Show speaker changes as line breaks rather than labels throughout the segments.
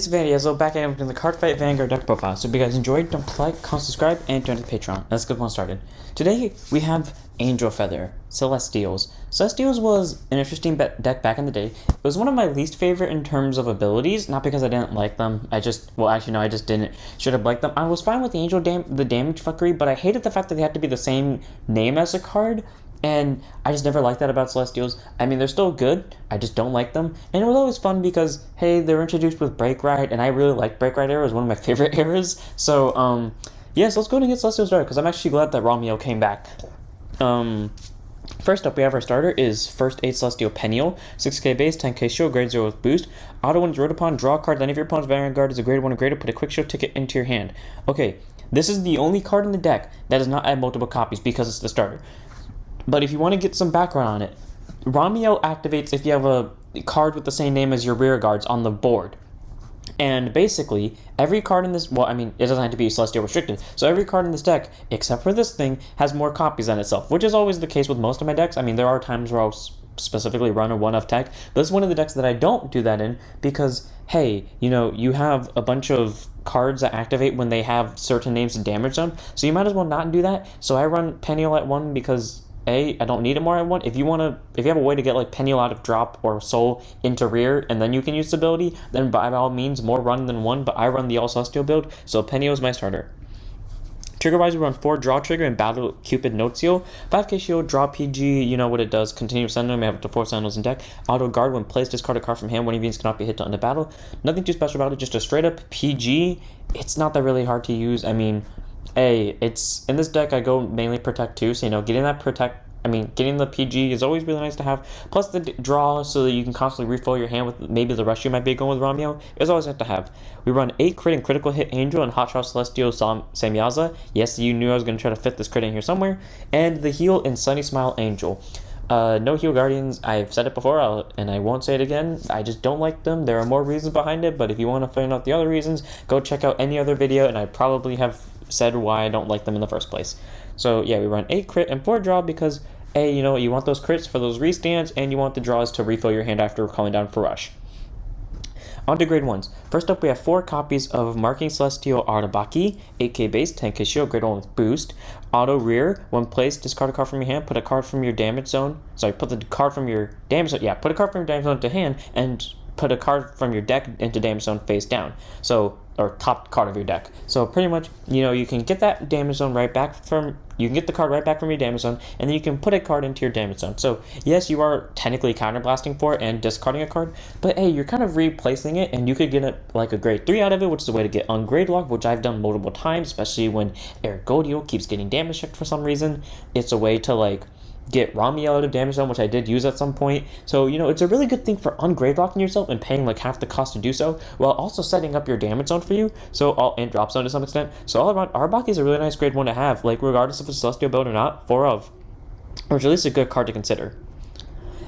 it's Vanyazo back again in the Card Fight Vanguard deck profile. So if you guys enjoyed, don't forget to like, comment, subscribe, and join the Patreon. Let's get one started. Today we have Angel Feather, Celestials. Celestials was an interesting deck back in the day. It was one of my least favorite in terms of abilities, not because I didn't like them. I just didn't should have liked them. I was fine with the the damage fuckery, but I hated the fact that they had to be the same name as a card. And I just never liked that about Celestials. I mean, they're still good, I just don't like them. And it was always fun because, hey, they were introduced with Break Ride, and I really like Break Ride era. It was one of my favorite eras. So, yes, let's go and get Celestials started, because I'm actually glad that Ramiel came back. First up, we have our starter is First Aid Celestial Peniel, 6k base, 10k shield, grade 0 with boost. Auto when it's wrote upon, draw a card, then if your opponent's Vanguard is a grade 1 or greater, put a quick shield ticket into your hand. Okay, this is the only card in the deck that does not add multiple copies because it's the starter. But if you want to get some background on it, Ramiel activates if you have a card with the same name as your rear guards on the board. And basically, every card in this, well, I mean, it doesn't have to be Celestial restricted. So every card in this deck, except for this thing, has more copies than itself, which is always the case with most of my decks. I mean, there are times where I'll specifically run a one-off tech, but this is one of the decks that I don't do that in because, hey, you know, you have a bunch of cards that activate when they have certain names and damage zone, so you might as well not do that. So I run Peniel at 1 because I don't need it more at 1. If you have a way to get like Peniel out of drop or soul into rear and then you can use this ability, then by all means more run than 1, but I run the all Celestial build, so Peniel is my starter. Trigger wise, we run 4 draw trigger and battle Cupid Nociel, 5k shield, draw PG, you know what it does, continue sending, we have up to 4 sentinels in deck, auto guard when placed, discard a card from hand, one of these cannot be hit to end the battle. Nothing too special about it, just a straight up PG. It's not that really hard to use. I mean, it's in this deck I go mainly protect 2, so you know, getting the PG is always really nice to have. Plus the draw, so that you can constantly refill your hand with maybe the rush you might be going with Ramiel, is always nice to have. We run 8 crit and critical hit Angel and Hot Shot Celestial Samyaza. Yes, you knew I was going to try to fit this crit in here somewhere. And the heal and Sunny Smile Angel. No heal guardians. I've said it before and I won't say it again. I just don't like them. There are more reasons behind it, but if you want to find out the other reasons, go check out any other video and I probably have said why I don't like them in the first place. So yeah, we run 8 crit and 4 draw because, hey, you know, you want those crits for those restands and you want the draws to refill your hand after calling down for rush. On to grade 1s. First up, we have 4 copies of Marking Celestial Arabhaki, 8k base, 10k shield, grade 1 with boost. Auto rear, when placed, discard a card from your hand, put a card from your damage zone. Sorry, put a card from your damage zone to hand and put a card from your deck into damage zone face down. So, or top card of your deck. So pretty much, you know, you can get that damage zone right back from, you can get the card right back from your damage zone, and then you can put a card into your damage zone. So yes, you are technically counterblasting for it and discarding a card, but hey, you're kind of replacing it, and you could get like a grade 3 out of it, which is a way to get ungrade lock, which I've done multiple times, especially when Ragel keeps getting damage checked for some reason. It's a way to like get Ramiel out of damage zone, which I did use at some point. So, you know, it's a really good thing for ungrade locking yourself and paying like half the cost to do so, while also setting up your damage zone for you, and drop zone to some extent. So all around, Arabhaki is a really nice grade 1 to have, like regardless if it's a Celestial build or not, or at least a good card to consider.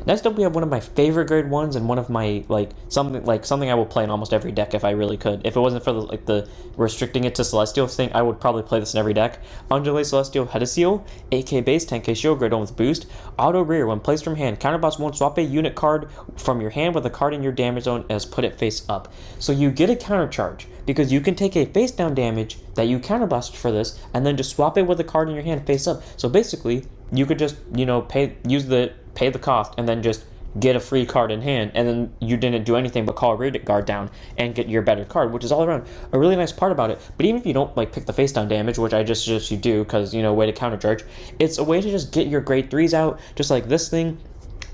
Next up, we have one of my favorite grade 1s and one of my something I will play in almost every deck if I really could. If it wasn't for the restricting it to Celestial thing, I would probably play this in every deck. Underlay Celestial Hesediel, 8k base, 10k shield, grade 1 with boost. Auto rear, when placed from hand, counterblast 1, swap a unit card from your hand with a card in your damage zone as put it face up. So you get a counter charge because you can take a face down damage that you counterblasted for this and then just swap it with a card in your hand face up. So basically, you could just, you know, pay the cost and then just get a free card in hand, and then you didn't do anything but call a rear guard down and get your better card, which is all around a really nice part about it. But even if you don't like pick the face down damage, which I just suggest you do because, you know, way to counter charge, it's a way to just get your grade 3s out, just like this thing.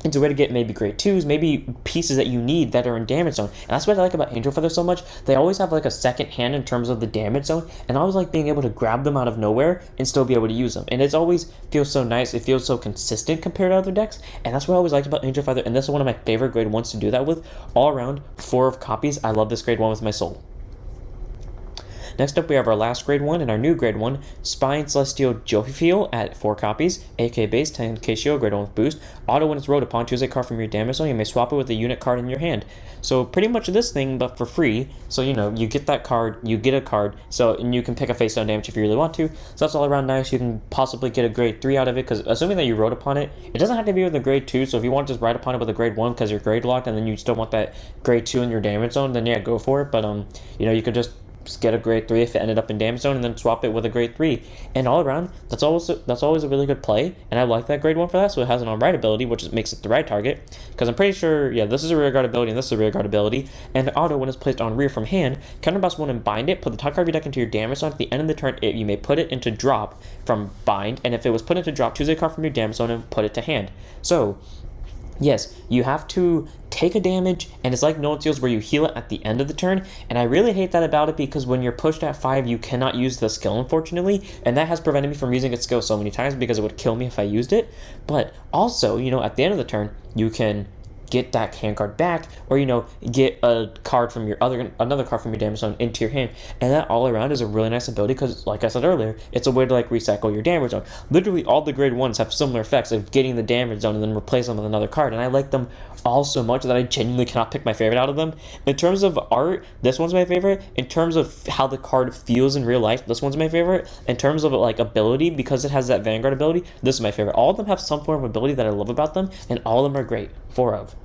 It's a way to get maybe grade 2s, maybe pieces that you need that are in damage zone. And that's what I like about Angel Feather so much. They always have like a second hand in terms of the damage zone, and I always like being able to grab them out of nowhere and still be able to use them. And it's always feels so nice. It feels so consistent compared to other decks, and that's what I always liked about Angel Feather. And this is one of my favorite grade 1s to do that with. All around, 4 of copies. I love this grade 1 with my soul. Next up, we have our last grade 1 and our new grade 1, Spine Celestial Jophiel at 4 copies, AK base, 10k shield, grade 1 with boost. Auto when it's rode upon, choose a card from your damage zone, you may swap it with a unit card in your hand. So pretty much this thing, but for free. So, you know, you get that card, you get a card, and you can pick a face down damage if you really want to. So that's all around nice. You can possibly get a grade 3 out of it, because assuming that you rode upon it, it doesn't have to be with a grade 2. So if you want to just ride upon it with a grade 1 because you're grade locked, and then you still want that grade 2 in your damage zone, then yeah, go for it. But you know, you could just get a grade 3 if it ended up in damage zone, and then swap it with a grade 3. And all around, that's always a really good play, and I like that grade 1 for that. So it has an on-right ability, which makes it the right target, because I'm pretty sure, yeah, this is a rear guard ability and this is a rear guard ability. And auto, when it's placed on rear from hand, counterboss 1 and bind it, put the top card of your deck into your damage zone. At the end of the turn, you may put it into drop from bind, and if it was put into drop, choose a card from your damage zone and put it to hand. So yes, you have to take a damage, and it's like Nociel's where you heal it at the end of the turn, and I really hate that about it, because when you're pushed at 5, you cannot use the skill, unfortunately, and that has prevented me from using its skill so many times, because it would kill me if I used it. But also, you know, at the end of the turn, you can get that hand card back, or, you know, get a card from your another card from your damage zone into your hand, and that all around is a really nice ability, because like I said earlier, it's a way to like recycle your damage zone. Literally all the grade 1s have similar effects of getting the damage zone and then replace them with another card, and I like them all so much that I genuinely cannot pick my favorite out of them. In terms of art, this one's my favorite. In terms of how the card feels in real life, this one's my favorite. In terms of like ability, because it has that Vanguard ability, this is my favorite. All of them have some form of ability that I love about them, and all of them are great. 4 of.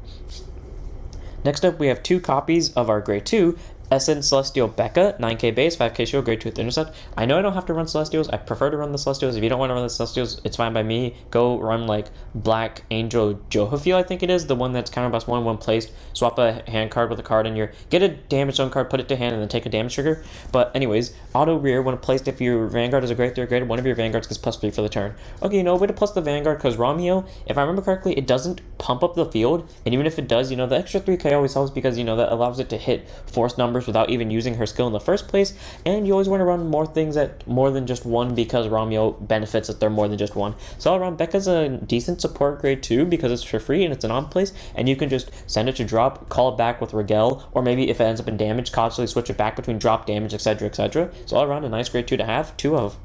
Next up, we have 2 copies of our grade 2, Essence Celestial Becca, 9k base, 5k shield, grade 2 with intercept. I know I don't have to run Celestials. I prefer to run the Celestials. If you don't want to run the Celestials, it's fine by me. Go run like Black Angel Jophiel, I think it is, the one that's counterboss 1 when placed. Swap a hand card with a card in your, get a damage zone card, put it to hand, and then take a damage trigger. But anyways, auto rear when placed, if your Vanguard is a grade 3 or greater, one of your Vanguards gets +3 for the turn. Okay, you know, way to plus the Vanguard, because Ramiel, if I remember correctly, it doesn't pump up the field, and even if it does, you know, the extra 3k always helps, because, you know, that allows it to hit force numbers without even using her skill in the first place. And you always want to run more things at more than just 1, because Ramiel benefits that they're more than just 1. So all around, Becca's a decent support grade 2, because it's for free and it's an on place, and you can just send it to drop, call it back with Raguel, or maybe if it ends up in damage, constantly switch it back between drop, damage, etc, etc. So all around, a nice grade 2 to have. 2 of.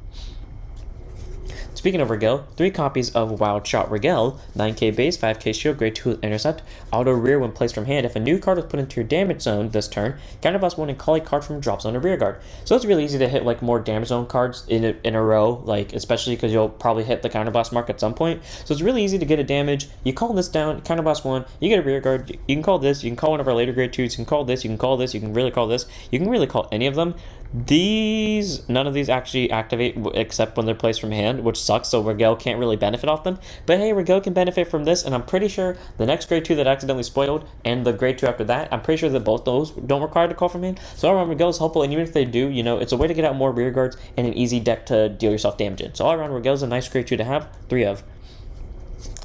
Speaking of Raguel, 3 copies of Wild Shot Raguel, 9k base, 5k shield, grade 2 with intercept, auto rear when placed from hand. If a new card is put into your damage zone this turn, counterboss 1 and call a card from drop zone or rear guard. So it's really easy to hit like more damage zone cards in a row, like especially because you'll probably hit the counterboss mark at some point. So it's really easy to get a damage. You call this down, counterboss 1, you get a rear guard, you can call this, you can call one of our later grade 2s, you can call this, you can call this, you can really call this, you can really call any of them. None of these actually activate except when they're placed from hand, which sucks, so Raguel can't really benefit off them. But hey, Raguel can benefit from this, and I'm pretty sure the next grade 2 that accidentally spoiled, and the grade 2 after that, I'm pretty sure that both those don't require to call from hand. So all around, Raguel is helpful, and even if they do, you know, it's a way to get out more rear guards and an easy deck to deal yourself damage in. So all around, Raguel is a nice grade 2 to have. 3 of.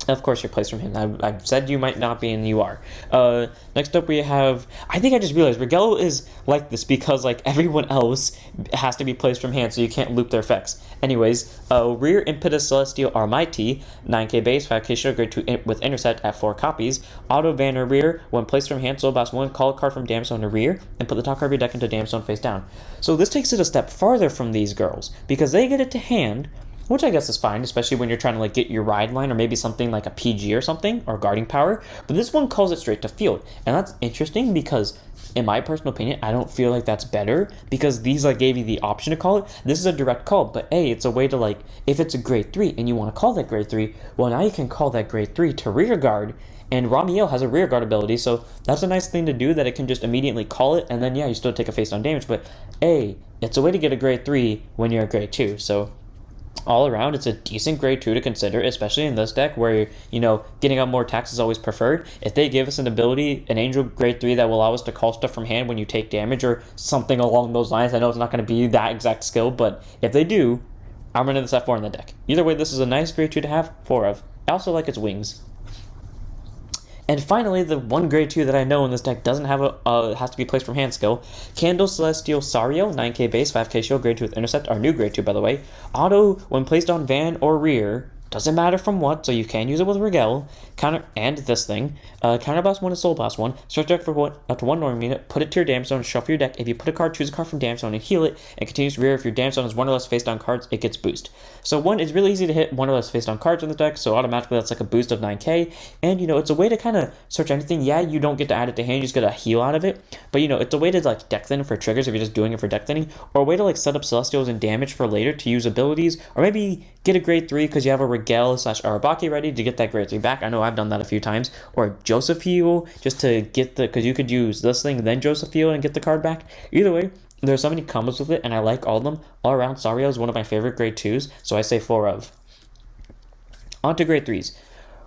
Of course, you're placed from him. I've said you might not be, and you are. Next up, we have... I think I just realized Raguel is like this because, like, everyone else has to be placed from hand, so you can't loop their effects. Anyways, rear Impetus Celestial Armaiti, 9k base, 5k shield, grade 2 with intercept at 4 copies. Auto banner rear, when placed from hand, so boss 1, call a card from damage zone to rear, and put the top card of your deck into damage zone face down. So this takes it a step farther from these girls, because they get it to hand, which I guess is fine, especially when you're trying to like get your ride line or maybe something like a PG or something, or guarding power. But this one calls it straight to field, and that's interesting because in my personal opinion, I don't feel like that's better, because these like gave you the option to call it. This is a direct call, but hey, it's a way to like, if it's a grade 3 and you want to call that grade 3, well, now you can call that grade 3 to rear guard, and Ramiel has a rear guard ability, so that's a nice thing to do, that it can just immediately call it, and then yeah, you still take a face down damage, but hey, it's a way to get a grade 3 when you're a grade 2, so all around, it's a decent grade 2 to consider, especially in this deck where, you know, getting out more attacks is always preferred. If they give us an ability, an angel grade 3 that will allow us to call stuff from hand when you take damage or something along those lines, I know it's not going to be that exact skill, but if they do, I'm running this at 4 in the deck. Either way, this is a nice grade 2 to have. 4 of. I also like its wings. And finally, the one grade 2 that I know in this deck doesn't have has to be placed from hand skill. Candle Celestial Sariel, 9k base, 5k shield, grade 2 with intercept, our new grade 2 by the way. Auto, when placed on van or rear, Doesn't matter from what, so you can use it with Raguel, counter, and this thing. Counterblast 1 and Soul Blast 1. Search deck for one, up to 1 normal unit, put it to your damage zone, shuffle your deck. If you put a card, choose a card from damage zone and heal it, and continues to rear. If your damage zone has 1 or less face down cards, it gets boost. So 1 is really easy to hit 1 or less face down cards in the deck, so automatically that's like a boost of 9k. And it's a way to kind of search anything. Yeah, you don't get to add it to hand, you just get a heal out of it. But it's a way to like deck thin for triggers if you're just doing it for deck thinning, or a way to like set up Celestials and damage for later to use abilities, or maybe get a grade 3 because you have a Raguel / Arabhaki ready to get that grade 3 back. I know I've done that a few times. Or Jophiel, just to get because you could use this thing, then Jophiel and get the card back. Either way, there's so many combos with it, and I like all of them. All around, Sariel is one of my favorite grade 2s, so I say 4 of. On to grade 3s.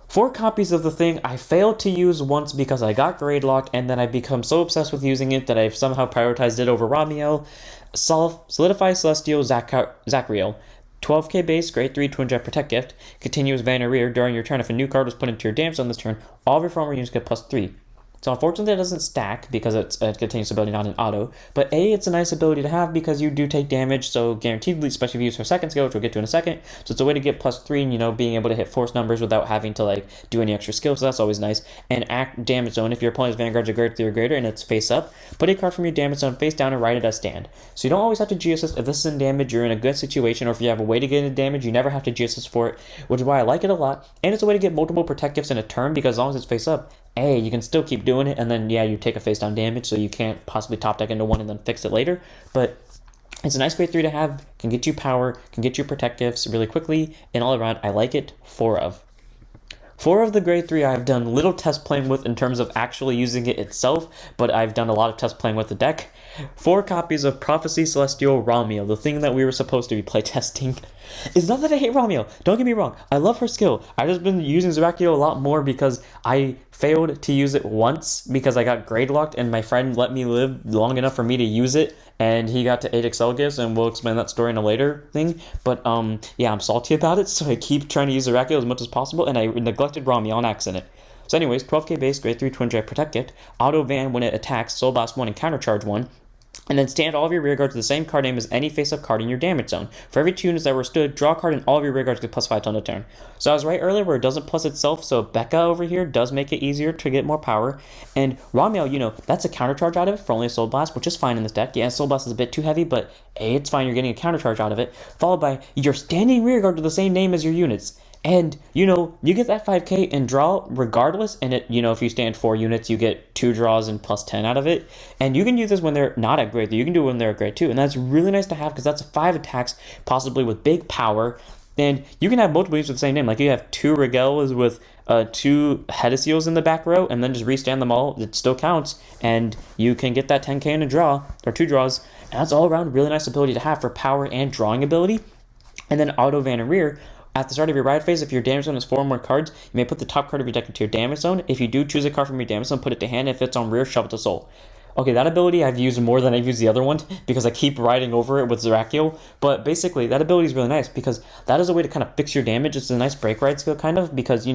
4 copies of the thing I failed to use once because I got grade locked, and then I become so obsessed with using it that I've somehow prioritized it over Ramiel. Solidify, Celestial, Zerachiel. 12k base, grade 3 Twin Jet Protect gift. Continuous Van Rear. During your turn, if a new card was put into your damage on this turn, all of your former units get +3. So unfortunately it doesn't stack because it's a continuous ability, not an auto. But A, it's a nice ability to have because you do take damage, so guaranteedly, especially if you use her second skill, which we'll get to in a second. So it's a way to get +3 and, being able to hit force numbers without having to, like, do any extra skills, so that's always nice. And act damage zone, if your opponent's Vanguard's a grade 3 or greater and it's face up, put a card from your damage zone face down and write it as stand. So you don't always have to G-assist. If this is in damage, you're in a good situation, or if you have a way to get into damage, you never have to G-assist for it, which is why I like it a lot. And it's a way to get multiple Protect gifts in a turn, because as long as it's face up, you can still keep doing it, and then, yeah, you take a face down damage, so you can't possibly top deck into one and then fix it later. But it's a nice grade 3 to have, can get you power, can get you Protect gifts really quickly, and all around, I like it. 4 of. 4 of the grade 3 I've done little test playing with in terms of actually using it itself, but I've done a lot of test playing with the deck. 4 copies of Prophecy Celestial Ramiel, the thing that we were supposed to be playtesting. It's not that I hate Ramiel, don't get me wrong, I love her skill. I've just been using Zerachiel a lot more because I failed to use it once because I got grade locked and my friend let me live long enough for me to use it, and he got to 8 Excel gifts, and we'll explain that story in a later thing. But yeah, I'm salty about it, so I keep trying to use Zerachiel as much as possible, and I neglected Ramiel on accident. So anyways, 12k base, grade 3 Twin Jet Protect gift, auto van when it attacks, Soul Blast 1 and Counter Charge 1. And then stand all of your rear guards to the same card name as any face-up card in your damage zone. For every 2 units that were stood, draw a card and all of your rear guards get +5 ton a turn. So I was right earlier where it doesn't plus itself, so Becca over here does make it easier to get more power. And Ramiel, that's a counter charge out of it for only a Soul Blast, which is fine in this deck. Yeah, Soul Blast is a bit too heavy, but it's fine, you're getting a counter charge out of it. Followed by your standing rear guard to the same name as your units. And, you get that 5k and draw regardless, and it, if you stand 4 units, you get 2 draws and +10 out of it. And you can use this when they're not at grade 3, you can do it when they're at grade 2, and that's really nice to have because that's 5 attacks, possibly with big power. And you can have multiple units with the same name, like you have 2 Raguels with 2 Hesediels in the back row, and then just restand them all, it still counts, and you can get that 10k in a draw, or 2 draws, and that's all around really nice ability to have for power and drawing ability. And then auto van and rear. At the start of your ride phase, if your damage zone has 4 or more cards, you may put the top card of your deck into your damage zone. If you do, choose a card from your damage zone, put it to hand. If it's on rear, shove it to soul. Okay, that ability I've used more than I've used the other one because I keep riding over it with Zerachiel. But basically, that ability is really nice because that is a way to kind of fix your damage. It's a nice break ride skill kind of because,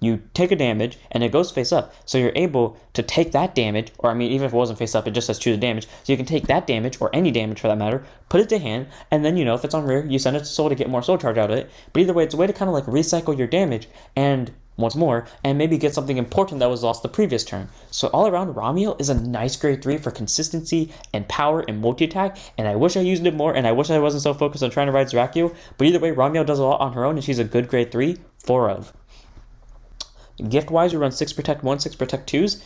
you take a damage and it goes face up. So you're able to take that damage, or even if it wasn't face up, it just says choose a damage. So you can take that damage, or any damage for that matter, put it to hand, and then, if it's on rear, you send it to soul to get more soul charge out of it. But either way, it's a way to kind of like recycle your damage and once more, and maybe get something important that was lost the previous turn. So all around, Ramiel is a nice grade 3 for consistency and power and multi-attack, and I wish I used it more, and I wish I wasn't so focused on trying to ride Zerachiel, but either way, Ramiel does a lot on her own, and she's a good grade 3, 4 of. Gift-wise, we run 6 Protect 1, 6 Protect 2s.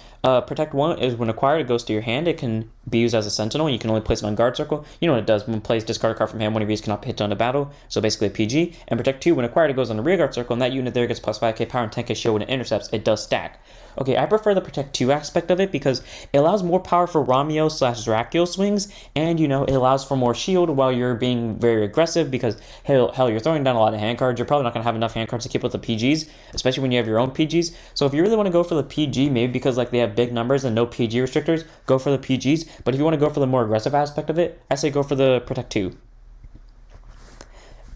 Protect 1 is when acquired, it goes to your hand. It can be used as a sentinel. You can only place it on guard circle. You know what it does. When plays discard a card from hand, one of these cannot hit on a battle. So basically a PG. And Protect 2, when acquired, it goes on the rear guard circle, and that unit there gets +5k power and 10k shield when it intercepts. It does stack. Okay, I prefer the Protect 2 aspect of it because it allows more power for Ramiel / Zerachiel swings, and, it allows for more shield while you're being very aggressive because, hell, you're throwing down a lot of hand cards. You're probably not going to have enough hand cards to keep with the PGs, especially when you have your own PGs. So if you really want to go for the PG, maybe because they have big numbers and no PG restrictors, go for the PGs. But if you want to go for the more aggressive aspect of it, I say go for the Protect 2.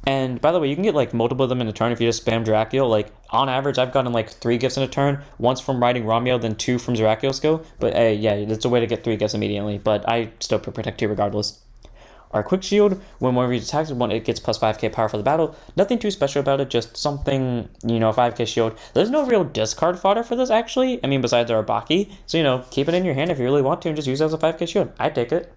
And by the way, you can get multiple of them in a turn if you just spam Zerachiel. On average, I've gotten 3 gifts in a turn, once from riding Ramiel, then 2 from Zerachiel skill. But yeah, it's a way to get 3 gifts immediately, but I still put Protect 2 regardless. our quick shield. When one of these attacks, it gets plus 5k power for the battle. Nothing too special about it, just something, 5k shield. There's no real discard fodder for this, actually. I mean, besides our Arabhaki. So, keep it in your hand if you really want to and just use it as a 5k shield. I take it.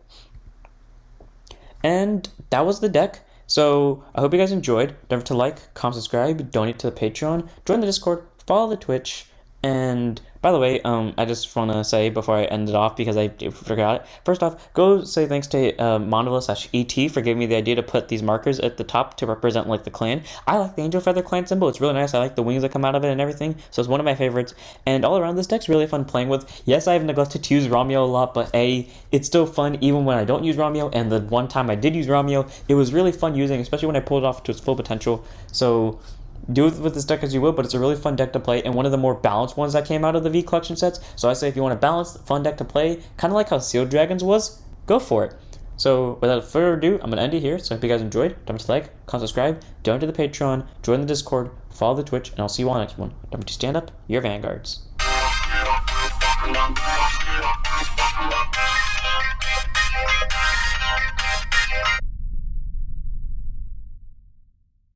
And that was the deck. So, I hope you guys enjoyed. Don't forget to like, comment, subscribe, donate to the Patreon, join the Discord, follow the Twitch, and by the way, I just want to say before I end it off, because I forgot it. First off, go say thanks to Monolith/ET for giving me the idea to put these markers at the top to represent like the clan. I like the Angel Feather clan symbol. It's really nice. I like the wings that come out of it and everything. So it's one of my favorites. And all around, this deck's really fun playing with. Yes, I've neglected to use Ramiel a lot, but it's still fun even when I don't use Ramiel. And the one time I did use Ramiel, it was really fun using, especially when I pulled it off to its full potential. So do it with this deck as you will, but it's a really fun deck to play and one of the more balanced ones that came out of the V collection sets. So I say if you want a balanced, fun deck to play, kind of like how Sealed Dragons was, go for it. So without further ado, I'm going to end it here. So I hope you guys enjoyed. Don't forget to like, comment, subscribe, donate to the Patreon, join the Discord, follow the Twitch, and I'll see you all next one. Don't forget to stand up, your vanguards.